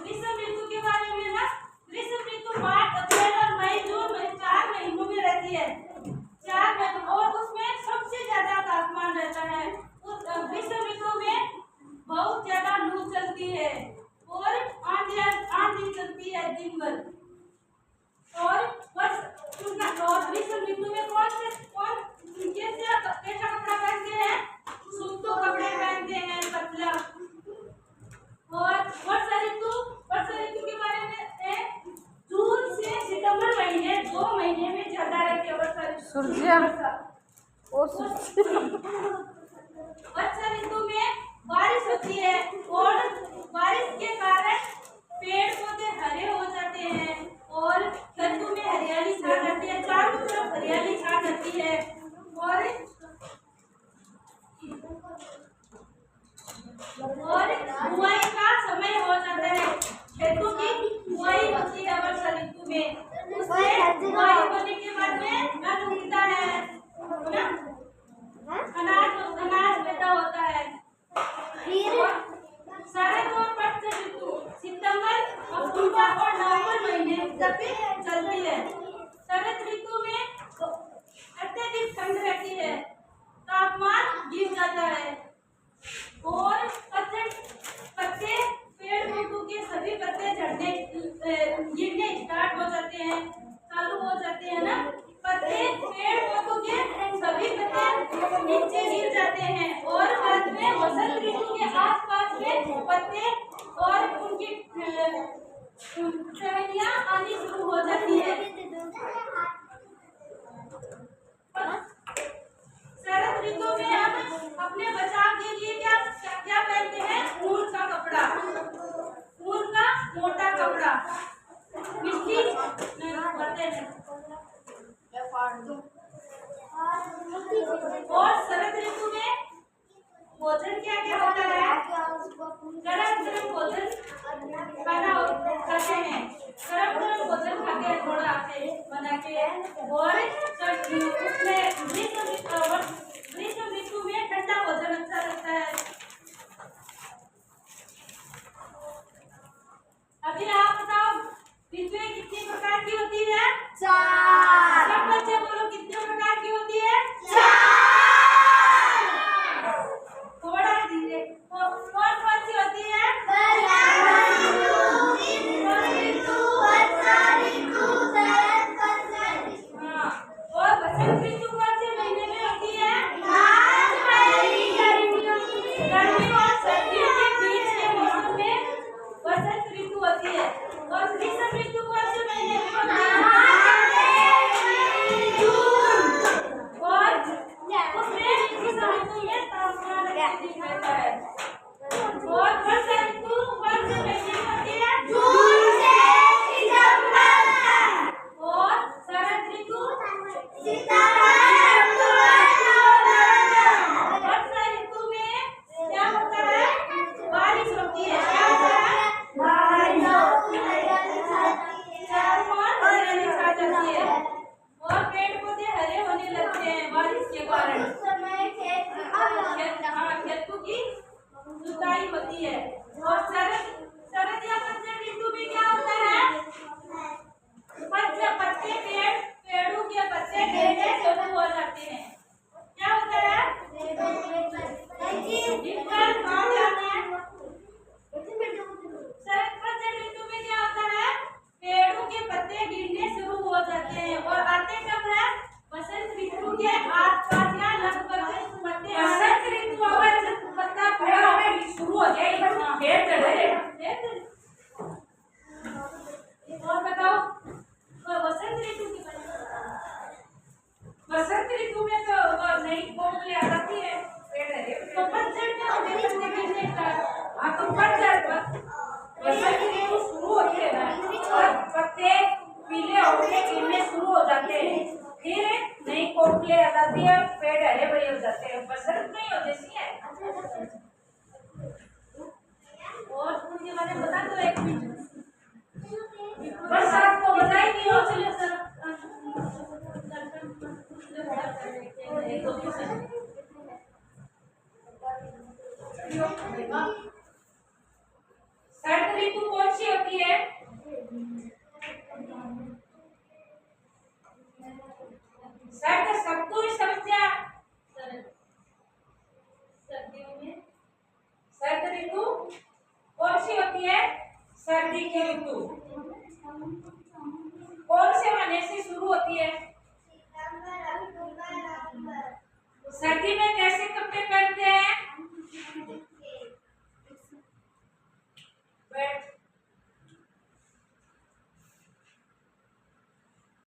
ग्रीष्म ऋतु के बारे में ना, ग्रीष्म ऋतु मार्च अप्रैल और मई जून में 4 महीनों में रहती है। 4 महीनों और उसमें सबसे ज्यादा तापमान रहता है। उस ग्रीष्म ऋतु में बहुत ज्यादा लू चलती है और आंधी चलती है दिन भर। और ग्रीष्म ऋतु में कौन कैसा कपड़ा पहनते हैं? सूती कपड़े पहनते हैं, पतला। और वर्षा ऋतु के बारे में है, जून से सितंबर महीने 2 महीने में ज्यादा रहती है वर्षा ऋतु में बारिश होती है और बारिश के कारण पेड़ पौधे हरे हो जाते हैं और खेतों में हरियाली छा जाती है, चारों तरफ हरियाली छा जाती है। और बुआई का समय हो जाता है, खेतों की बुआई होती है वर्षा ऋतु में। उससे बुआई होने के बाद में अन्न उगता है ना, अनाज पैदा होता है। शरद और पतझड़ ऋतु सितंबर, अक्टूबर और नवंबर महीने तक चलती है। शरद ऋतु में अत्यधिक ठंड रहती है, तापमान गिर जाता है और पत्ते पेड़ पौधों के सभी पत्ते झड़ने गिरने स्टार्ट हो जाते हैं, चालू हो जाते हैं ना। पत्ते पेड़ पौधों के सभी पत्ते नीचे गिर जाते हैं और बाद में वसंत ऋतु के आसपास के पत्ते और उनकी टहनियां आनी शुरू हो जाती है। शरद ऋतु में हम अपने बचाव के लिए क्या पहनते हैं? ऊन का कपड़ा, ऊन का मोटा कपड़ा, मिट्टी करते हैं। और शरद ऋतु में भोजन क्या क्या होता है? गरम गरम भोजन खाते हैं, गरम गरम भोजन खाते हैं थोड़ा आके बना के। और उसमें ग्रीष्म ऋतु में ठंडा भोजन अच्छा लगता है। अभी आप बताओ ऋतुएं कितनी प्रकार की होती है? 4। सब बच्चे बोलो कितने प्रकार की होती है? 4। थोड़ा धीरे। कौन कौन सी होती है? और बसंत ऋतु कौन से महीने में होती है? गर्मी और सर्दियों के बीच के मौसम में बसंत ऋतु होती है। और ग्रीष्म ऋतु कौन से महीने में होती है? जून। और उसमें ग्रीष्म ऋतु में तापमान अधिक रहता है। और वर्षा ऋतु कौन से महीने में होती है? जून से सितंबर। और शरद ऋतु वर्षा ऋतु में क्या होता है? बारिश होती है। क्या होता है? हरियाली छा जाती है और पेड़ पौधे हरे होने लगते हैं बारिश के कारण। खेतों की जुताई होती है। और शरद या पतझड़ ऋतु में क्या होता है? पेड़ों के पत्ते गिरने शुरू हो जाते हैं। क्या होता है? शरद पतझड़ ऋतु में क्या होता है? पेड़ों के पत्ते गिरने शुरू हो जाते हैं और आते कब है? वसंत ऋतु के आसपास या लगभग पत्ते। वसंत ऋतु अगर पत्ता पेड़ में शुरू हो जाए और बताओ वसंत ऋतु की वसंत ऋतु में तो नई कोपली आ जाती है, तो पतझड़ में पत्ते गिरने स्टार्ट। हाँ तो पतझड़ वसंत ऋतु शुरू होती है ना और पत्ते पीले होके गिरने शुरू हो जाते हैं, फिर नई कोपली आ जाती है, पेड़ हरे भरे हो जाते हैं। बसंत नहीं हो जैसी है। और उनके बारे में बता दो एक मिनट। बस आपको बता ही नहीं हो। चलिए सर शरद ऋतु कौन सी होती है? शरद शब्द समस्या सर्दियों में शरद ऋतु कौन सी होती है? सर्दी की ऋतु। कौन से महीने से शुरू होती है? सर्दी में